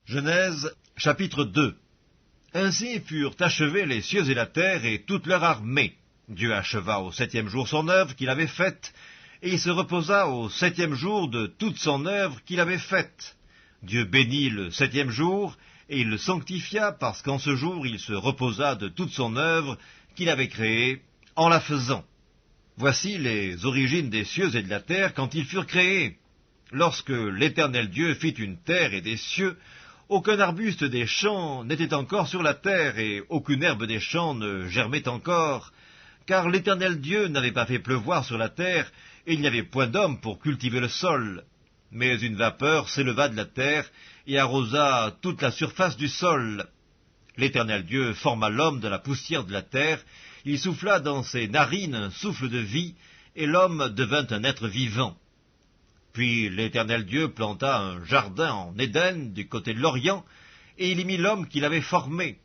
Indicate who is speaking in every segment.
Speaker 1: Genèse, chapitre 2. Ainsi furent achevés les cieux et la terre et toute leur armée. Dieu acheva au 7e jour son œuvre qu'il avait faite, et il se reposa au 7e jour de toute son œuvre qu'il avait faite. Dieu bénit le 7e jour, et il le sanctifia, parce qu'en ce jour il se reposa de toute son œuvre qu'il avait créée, en la faisant. Voici les origines des cieux et de la terre quand ils furent créés. Lorsque l'Éternel Dieu fit une terre et des cieux, aucun arbuste des champs n'était encore sur la terre, et aucune herbe des champs ne germait encore, car l'Éternel Dieu n'avait pas fait pleuvoir sur la terre, et il n'y avait point d'homme pour cultiver le sol. Mais une vapeur s'éleva de la terre, et arrosa toute la surface du sol. L'Éternel Dieu forma l'homme de la poussière de la terre, il souffla dans ses narines un souffle de vie, et l'homme devint un être vivant. Puis l'Éternel Dieu planta un jardin en Éden, du côté de l'Orient, et il y mit l'homme qu'il avait formé.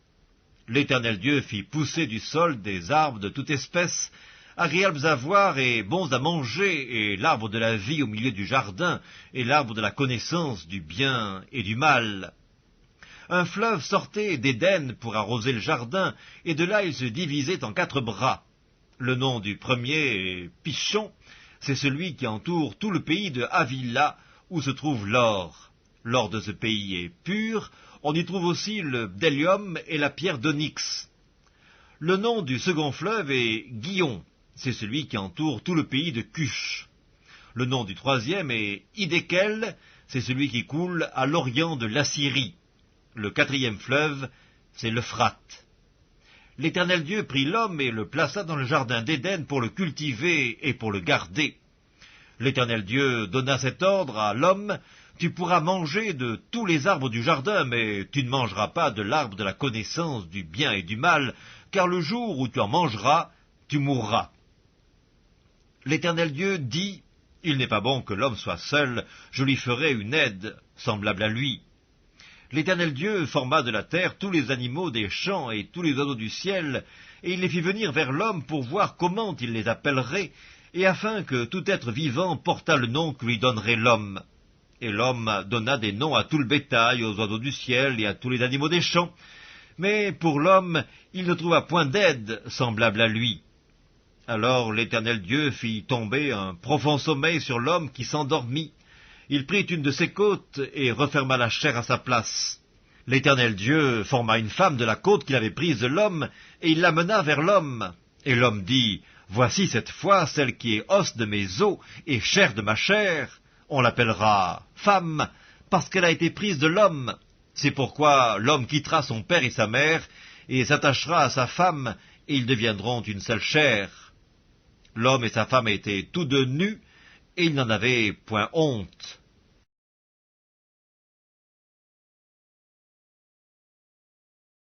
Speaker 1: L'Éternel Dieu fit pousser du sol des arbres de toute espèce, agréables à voir et bons à manger, et l'arbre de la vie au milieu du jardin, et l'arbre de la connaissance du bien et du mal. Un fleuve sortait d'Éden pour arroser le jardin, et de là il se divisait en 4 bras. Le nom du premier est Pichon. C'est celui qui entoure tout le pays de Havila, où se trouve l'or. L'or de ce pays est pur, on y trouve aussi le bdellium et la pierre d'onyx. Le nom du second fleuve est Gihon, c'est celui qui entoure tout le pays de Cush. Le nom du troisième est Hiddekel, c'est celui qui coule à l'orient de l'Assyrie. Le 4e fleuve, c'est l'Euphrate. L'Éternel Dieu prit l'homme et le plaça dans le jardin d'Éden pour le cultiver et pour le garder. L'Éternel Dieu donna cet ordre à l'homme: tu pourras manger de tous les arbres du jardin, mais tu ne mangeras pas de l'arbre de la connaissance du bien et du mal, car le jour où tu en mangeras, tu mourras. L'Éternel Dieu dit: il n'est pas bon que l'homme soit seul, je lui ferai une aide semblable à lui. L'Éternel Dieu forma de la terre tous les animaux des champs et tous les oiseaux du ciel, et il les fit venir vers l'homme pour voir comment il les appellerait, et afin que tout être vivant portât le nom que lui donnerait l'homme. Et l'homme donna des noms à tout le bétail, aux oiseaux du ciel et à tous les animaux des champs. Mais pour l'homme, il ne trouva point d'aide semblable à lui. Alors l'Éternel Dieu fit tomber un profond sommeil sur l'homme qui s'endormit. Il prit une de ses côtes et referma la chair à sa place. L'Éternel Dieu forma une femme de la côte qu'il avait prise de l'homme, et il l'amena vers l'homme. Et l'homme dit: voici cette fois celle qui est os de mes os et chair de ma chair. On l'appellera femme, parce qu'elle a été prise de l'homme. C'est pourquoi l'homme quittera son père et sa mère, et s'attachera à sa femme, et ils deviendront une seule chair. L'homme et sa femme étaient tous deux nus, et ils n'en avaient point honte.